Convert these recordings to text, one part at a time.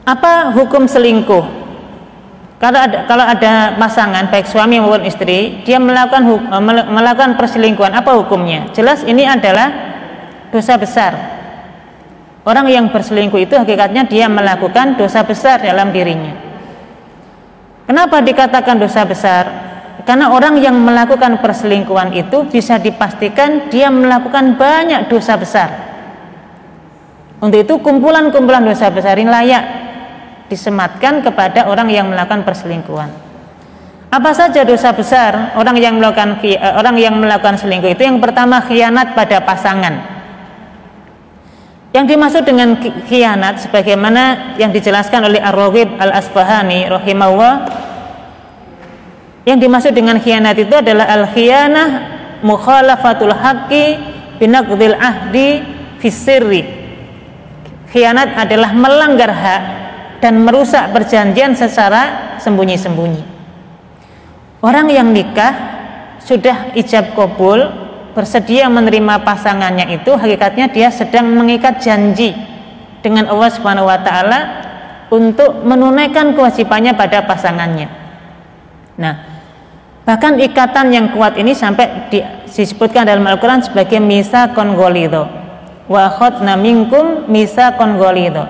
Apa hukum selingkuh? Kalau ada pasangan baik suami maupun istri, dia melakukan perselingkuhan, apa hukumnya? Jelas ini adalah dosa besar. Orang yang berselingkuh itu hakikatnya dia melakukan dosa besar dalam dirinya. Kenapa dikatakan dosa besar? Karena orang yang melakukan perselingkuhan itu bisa dipastikan dia melakukan banyak dosa besar. Untuk itu kumpulan-kumpulan dosa besar ini layak disematkan kepada orang yang melakukan perselingkuhan. Apa saja dosa besar orang yang melakukan selingkuh itu? Yang pertama, khianat pada pasangan. Yang dimaksud dengan khianat sebagaimana yang dijelaskan oleh Ar-Raghib Al-Asfahani rahimahullah, yang dimaksud dengan khianat itu adalah al-khianah mukhalafatul haqqi binaqdil ahdi fis sirri. Khianat adalah melanggar hak dan merusak perjanjian secara sembunyi-sembunyi. Orang yang nikah sudah ijab kabul, bersedia menerima pasangannya, itu hakikatnya dia sedang mengikat janji dengan Allah Subhanahu wa taala untuk menunaikan kewajibannya pada pasangannya. Nah, bahkan ikatan yang kuat ini sampai disebutkan dalam Al-Qur'an sebagai mitsaqon ghalidho. Wa akhadna minkum mitsaqon ghalidho.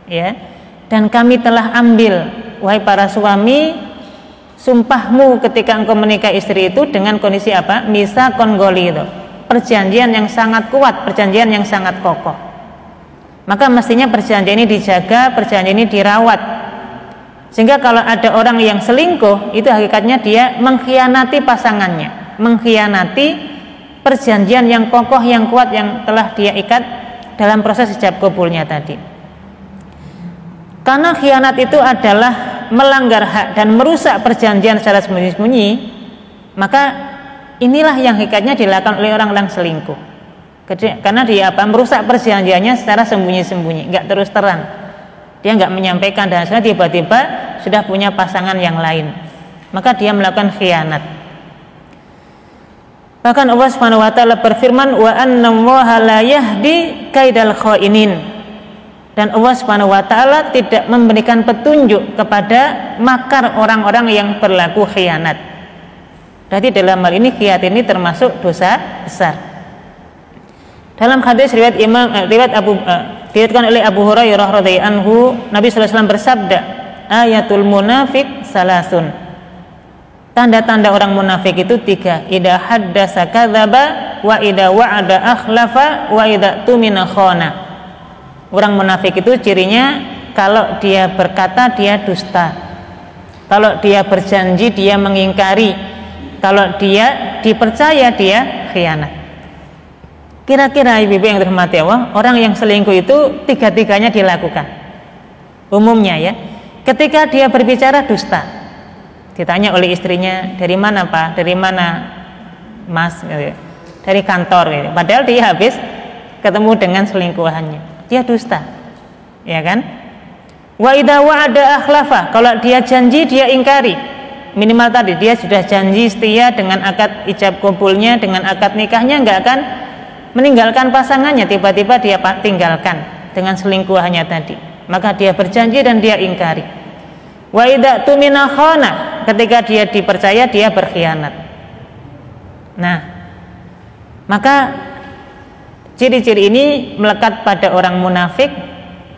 Ya. Dan kami telah ambil, wahai para suami, sumpahmu ketika engkau menikah istri itu dengan kondisi apa? Mitsaqon ghalidho. Perjanjian yang sangat kuat, perjanjian yang sangat kokoh. Maka mestinya perjanjian ini dijaga, perjanjian ini dirawat. Sehingga kalau ada orang yang selingkuh, itu hakikatnya dia mengkhianati pasangannya, mengkhianati perjanjian yang kokoh, yang kuat, yang telah dia ikat dalam proses ijab kabulnya tadi. Karena khianat itu adalah melanggar hak dan merusak perjanjian secara sembunyi-sembunyi, maka inilah yang hakikatnya dilakukan oleh orang-orang selingkuh. Karena dia merusak perjanjiannya secara sembunyi-sembunyi, nggak terus terang. Dia nggak menyampaikan dan setelah tiba-tiba sudah punya pasangan yang lain, maka dia melakukan khianat. Bahkan Allah Subhanahu wa taala berfirman, wa annallaha la yahdi kaidal khainin. Dan Allah Subhanahu wa taala tidak memberikan petunjuk kepada makar orang-orang yang berlaku khianat. Jadi dalam hal ini khianat ini termasuk dosa besar. Dalam hadis diriwayatkan oleh Abu Hurairah radhiyallahu anhu, Nabi sallallahu alaihi wasallam bersabda, ayatul munafik salasun. Tanda-tanda orang munafik itu 3. Idza haddasa kadzaba wa idza wa'ada akhlafa wa idza tumina khana. Orang munafik itu cirinya kalau dia berkata dia dusta, kalau dia berjanji dia mengingkari, kalau dia dipercaya dia khianat. Kira-kira ibu-ibu yang dirahmati Allah, orang yang selingkuh itu 3-tiganya dilakukan. Umumnya ya, ketika dia berbicara dusta, ditanya oleh istrinya, dari mana Pak, dari mana Mas, dari kantor, padahal dia habis ketemu dengan selingkuhannya. Dia dusta, ya kan? Wa idza wa'ada akhlafa, kalau dia janji dia ingkari. Minimal tadi dia sudah janji setia dengan akad ijab kabulnya, dengan akad nikahnya, nggak akan meninggalkan pasangannya, tiba-tiba dia tinggalkan dengan selingkuhannya tadi. Maka dia berjanji dan dia ingkari. Wa idza tumina khana, ketika dia dipercaya dia berkhianat. Nah, maka ciri-ciri ini melekat pada orang munafik,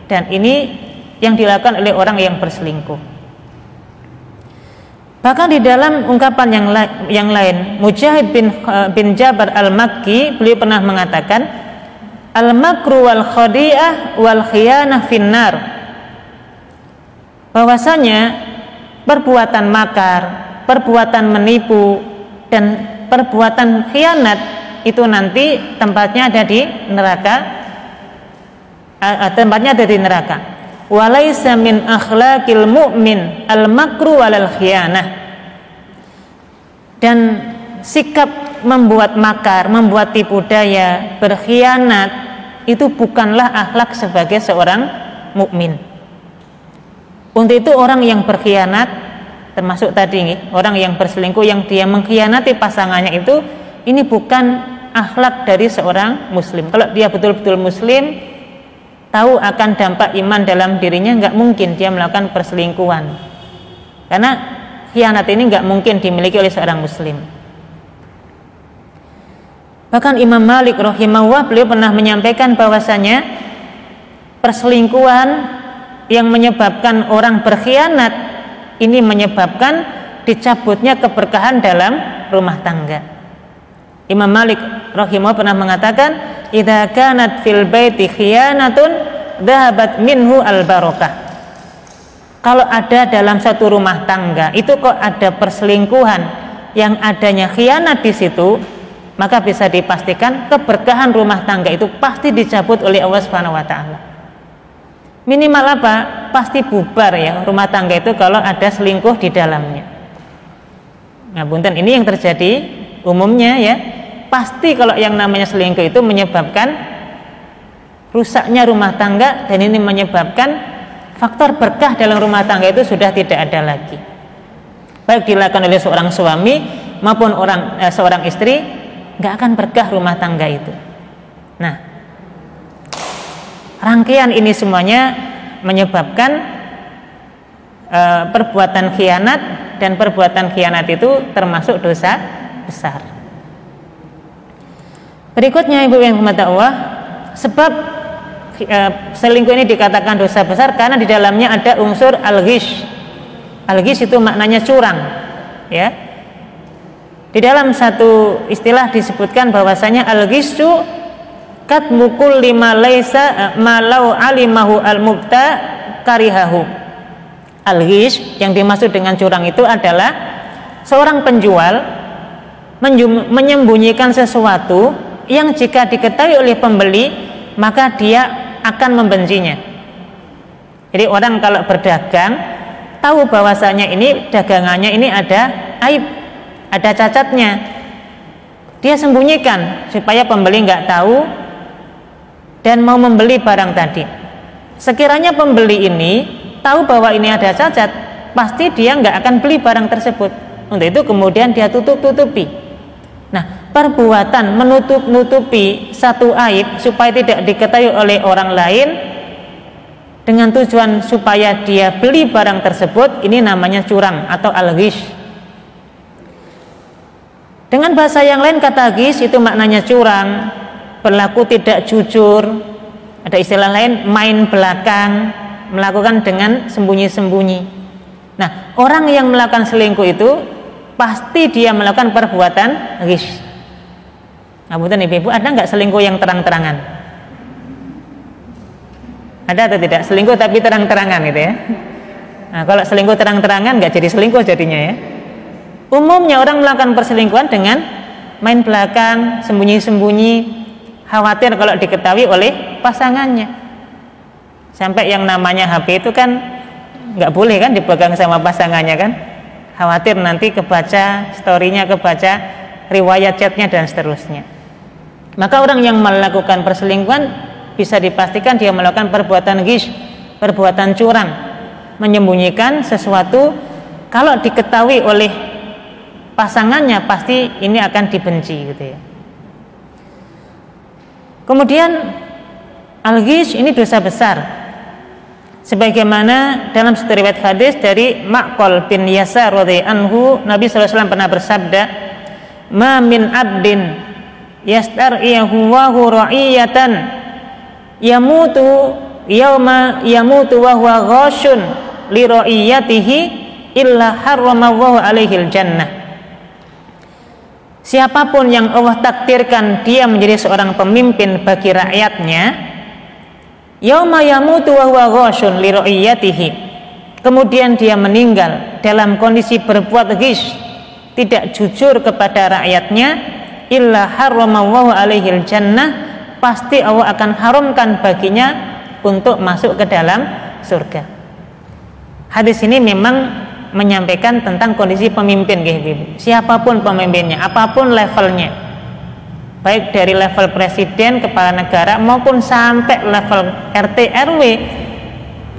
dan ini yang dilakukan oleh orang yang berselingkuh. Bahkan di dalam ungkapan yang lain, Mujahid bin Jabar al-Makki, beliau pernah mengatakan, al-makru wal khadi'ah wal khiyanah finnar. Bahwasanya perbuatan makar, perbuatan menipu, dan perbuatan khianat itu nanti tempatnya ada di neraka. Walaisa min akhlaqil mu'min al-makru walal khiyanah. Dan sikap membuat makar, membuat tipu daya, berkhianat itu bukanlah akhlak sebagai seorang mukmin. Untuk itu orang yang berkhianat, termasuk tadi orang yang berselingkuh yang dia mengkhianati pasangannya, itu ini bukan akhlak dari seorang muslim. Kalau dia betul-betul muslim, tahu akan dampak iman dalam dirinya, nggak mungkin dia melakukan perselingkuhan, karena khianat ini nggak mungkin dimiliki oleh seorang muslim. Bahkan Imam Malik rahimahullah, beliau pernah menyampaikan bahwasanya perselingkuhan yang menyebabkan orang berkhianat ini menyebabkan dicabutnya keberkahan dalam rumah tangga. Imam Malik rahimahullah pernah mengatakan, idza kanat fil baiti khiyanatun dhahabat minhu al barakah. Kalau ada dalam satu rumah tangga itu kok ada perselingkuhan yang adanya khianat di situ, maka bisa dipastikan keberkahan rumah tangga itu pasti dicabut oleh Allah Subhanahu wa taala. Minimal apa? Pasti bubar ya rumah tangga itu kalau ada selingkuh di dalamnya. Nah, punten, ini yang terjadi umumnya ya. Pasti kalau yang namanya selingkuh itu menyebabkan rusaknya rumah tangga, dan ini menyebabkan faktor berkah dalam rumah tangga itu sudah tidak ada lagi. Baik dilakukan oleh seorang suami maupun seorang istri, nggak akan berkah rumah tangga itu. Nah, rangkaian ini semuanya menyebabkan perbuatan khianat, dan perbuatan khianat itu termasuk dosa besar. Berikutnya ibu yang dirahmati Allah, sebab selingkuh ini dikatakan dosa besar karena di dalamnya ada unsur al-ghish. Al-ghish itu maknanya curang, ya. Di dalam satu istilah disebutkan bahwasanya al-ghisyu katmukul lima laisa malau alimahu al-mubta karihahu. Al-ghish yang dimaksud dengan curang itu adalah seorang penjual menyembunyikan sesuatu yang jika diketahui oleh pembeli maka dia akan membencinya. Jadi orang kalau berdagang tahu bahwasanya ini dagangannya ini ada aib, ada cacatnya, dia sembunyikan supaya pembeli nggak tahu dan mau membeli barang tadi. Sekiranya pembeli ini tahu bahwa ini ada cacat, pasti dia nggak akan beli barang tersebut. Untuk itu kemudian dia tutup-tutupi. Nah, perbuatan menutup-nutupi satu aib supaya tidak diketahui oleh orang lain dengan tujuan supaya dia beli barang tersebut, ini namanya curang atau al-ghish. Dengan bahasa yang lain, kata ghish itu maknanya curang, berlaku tidak jujur. Ada istilah lain, main belakang, melakukan dengan sembunyi-sembunyi. Nah, orang yang melakukan selingkuh itu pasti dia melakukan perbuatan ghish. Nah, betul ibu-ibu, ada nggak selingkuh yang terang-terangan? Ada atau tidak? Selingkuh tapi terang-terangan gitu ya. Nah, kalau selingkuh terang-terangan nggak jadi selingkuh jadinya ya. Umumnya orang melakukan perselingkuhan dengan main belakang, sembunyi-sembunyi, khawatir kalau diketahui oleh pasangannya. Sampai yang namanya HP itu kan nggak boleh kan dipegang sama pasangannya kan. Khawatir nanti kebaca story-nya, kebaca riwayat chatnya dan seterusnya. Maka orang yang melakukan perselingkuhan bisa dipastikan dia melakukan perbuatan ghish, perbuatan curang, menyembunyikan sesuatu. Kalau diketahui oleh pasangannya pasti ini akan dibenci gitu ya. Kemudian al-ghish ini dosa besar, sebagaimana dalam satu riwayat hadis dari Ma'qal bin Yasar radhiyallahu anhu, Nabi SAW pernah bersabda, ma min abdin yastar'iyahu wahu ra'iyatan yamutu yauma yamutu wa huwa ghashun li ra'iyatihi illa harramallahu alaihil jannah. Siapapun yang Allah takdirkan dia menjadi seorang pemimpin bagi rakyatnya, yauma yamutu wa huwa ghashun li ra'iyatihi, kemudian dia meninggal dalam kondisi berbuat ghish, tidak jujur kepada rakyatnya, illa harramallahu alaihil jannah, pasti Allah akan haramkan baginya untuk masuk ke dalam surga. Hadis ini memang menyampaikan tentang kondisi pemimpin, siapapun pemimpinnya, apapun levelnya, baik dari level presiden, kepala negara maupun sampai level RT RW,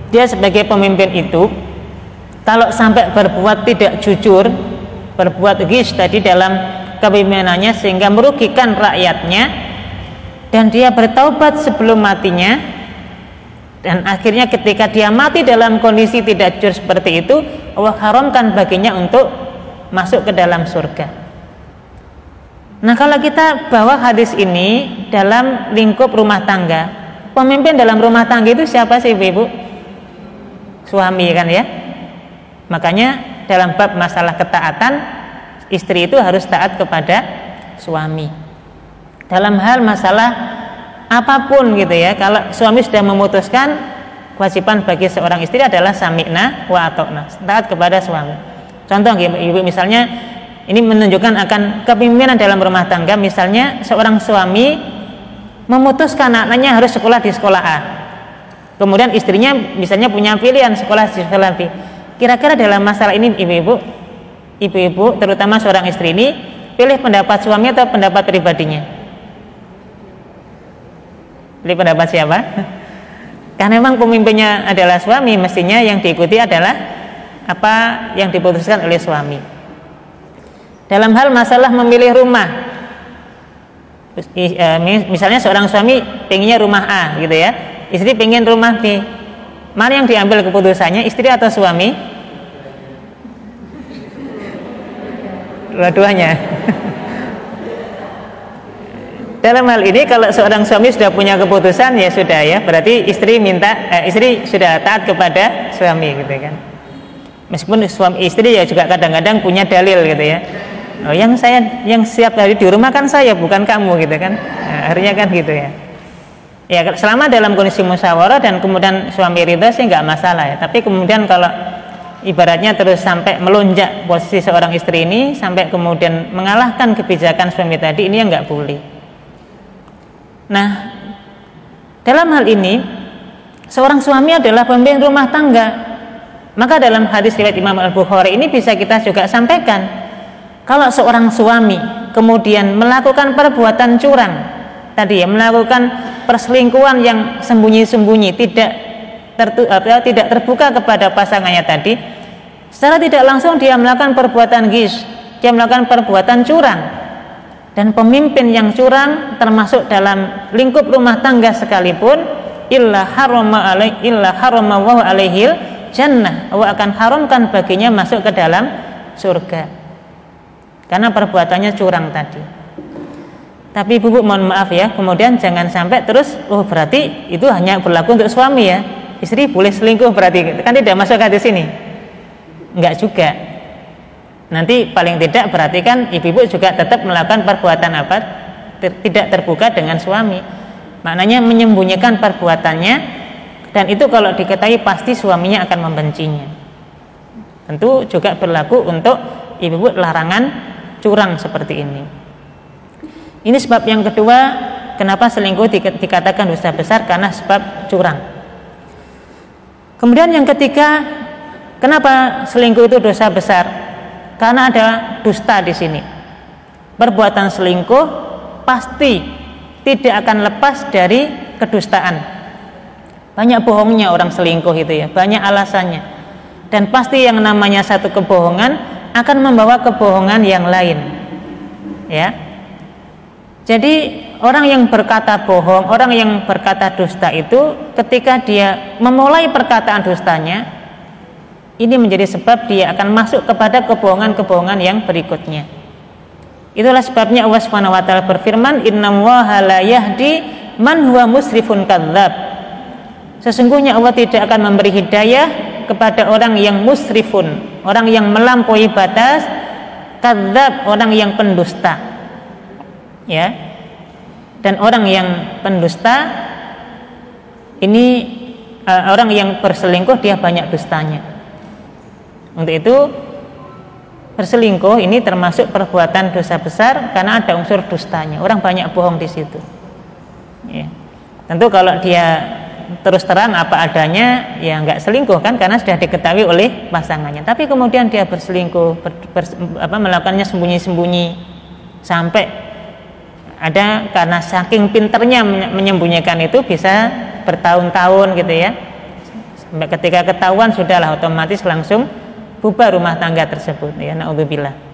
dia sebagai pemimpin itu kalau sampai berbuat tidak jujur, berbuat ghish tadi dalam kepemimpinannya sehingga merugikan rakyatnya, dan dia bertaubat sebelum matinya, Dan akhirnya ketika dia mati dalam kondisi tidak jujur seperti itu, Allah haramkan baginya untuk masuk ke dalam surga. Nah, kalau kita bawa hadis ini dalam lingkup rumah tangga, pemimpin dalam rumah tangga itu siapa sih Ibu? Suami kan ya. Makanya dalam bab masalah ketaatan, istri itu harus taat kepada suami. Dalam hal masalah apapun gitu ya, kalau suami sudah memutuskan, kewajiban bagi seorang istri adalah sami'na wa ata'na, taat kepada suami. Contoh Ibu, misalnya ini menunjukkan akan kepemimpinan dalam rumah tangga. Misalnya seorang suami memutuskan anaknya harus sekolah di sekolah A, kemudian istrinya misalnya punya pilihan sekolah di sekolah B. Kira-kira dalam masalah ini ibu-ibu terutama seorang istri ini pilih pendapat suami atau pendapat pribadinya? Pilih pendapat siapa? Karena memang pemimpinnya adalah suami, mestinya yang diikuti adalah apa yang diputuskan oleh suami. Dalam hal masalah memilih rumah, misalnya seorang suami pengennya rumah A gitu ya, istri pengen rumah B, mana yang diambil keputusannya, istri atau suami? Dua-duanya. Dalam hal ini kalau seorang suami sudah punya keputusan, ya sudah ya, berarti istri sudah taat kepada suami gitu kan. Meskipun suami istri ya juga kadang-kadang punya dalil gitu ya. Oh, yang siap hari di rumah kan saya, bukan kamu gitu kan. Nah, akhirnya kan gitu ya. Ya selama dalam kondisi musyawarah dan kemudian suami ridha sih nggak masalah ya. Tapi kemudian kalau ibaratnya terus sampai melonjak posisi seorang istri ini sampai kemudian mengalahkan kebijakan suami tadi, ini yang nggak boleh. Nah, dalam hal ini seorang suami adalah pemimpin rumah tangga. Maka dalam hadis riwayat Imam Al-Bukhari ini bisa kita juga sampaikan, kalau seorang suami kemudian melakukan perbuatan curang tadi ya, melakukan perselingkuhan yang sembunyi-sembunyi, tidak terbuka kepada pasangannya tadi, secara tidak langsung dia melakukan perbuatan ghish, dia melakukan perbuatan curang. Dan pemimpin yang curang termasuk dalam lingkup rumah tangga sekalipun, illa harama Allahu alaihil jannah, Allah akan haramkan baginya masuk ke dalam surga karena perbuatannya curang tadi. Tapi ibu mohon maaf ya, kemudian jangan sampai terus berarti itu hanya berlaku untuk suami ya, istri boleh selingkuh berarti kan tidak masuk ke sini. Enggak juga. Nanti paling tidak berarti kan ibu-ibu juga tetap melakukan perbuatan apa? Tidak terbuka dengan suami. Maknanya menyembunyikan perbuatannya, dan itu kalau diketahui pasti suaminya akan membencinya. Tentu juga berlaku untuk ibu-ibu larangan curang seperti ini. Ini sebab yang kedua kenapa selingkuh dikatakan dosa besar, karena sebab curang. Kemudian yang ketiga, kenapa selingkuh itu dosa besar? Karena ada dusta di sini. Perbuatan selingkuh pasti tidak akan lepas dari kedustaan. Banyak bohongnya orang selingkuh itu ya, banyak alasannya. Dan pasti yang namanya satu kebohongan akan membawa kebohongan yang lain. Ya. Jadi orang yang berkata bohong, orang yang berkata dusta itu ketika dia memulai perkataan dustanya, ini menjadi sebab dia akan masuk kepada kebohongan-kebohongan yang berikutnya. Itulah sebabnya Allah Subhanahu wa taala berfirman, "Innallaha la yahdi man huwa musrifun kadzdzab." Sesungguhnya Allah tidak akan memberi hidayah kepada orang yang musrifun, orang yang melampaui batas, kadzdzab, orang yang pendusta. Ya. Dan orang yang pendusta ini orang yang berselingkuh dia banyak dustanya. Untuk itu berselingkuh ini termasuk perbuatan dosa besar karena ada unsur dustanya. Orang banyak bohong di situ. Ya. Tentu kalau dia terus terang apa adanya, ya nggak selingkuh kan, karena sudah diketahui oleh pasangannya. Tapi kemudian dia berselingkuh, melakukannya sembunyi-sembunyi, sampai ada karena saking pinternya menyembunyikan itu bisa bertahun-tahun gitu ya. Sampai ketika ketahuan sudahlah otomatis langsung bubar rumah tangga tersebut ya, naudzubillah.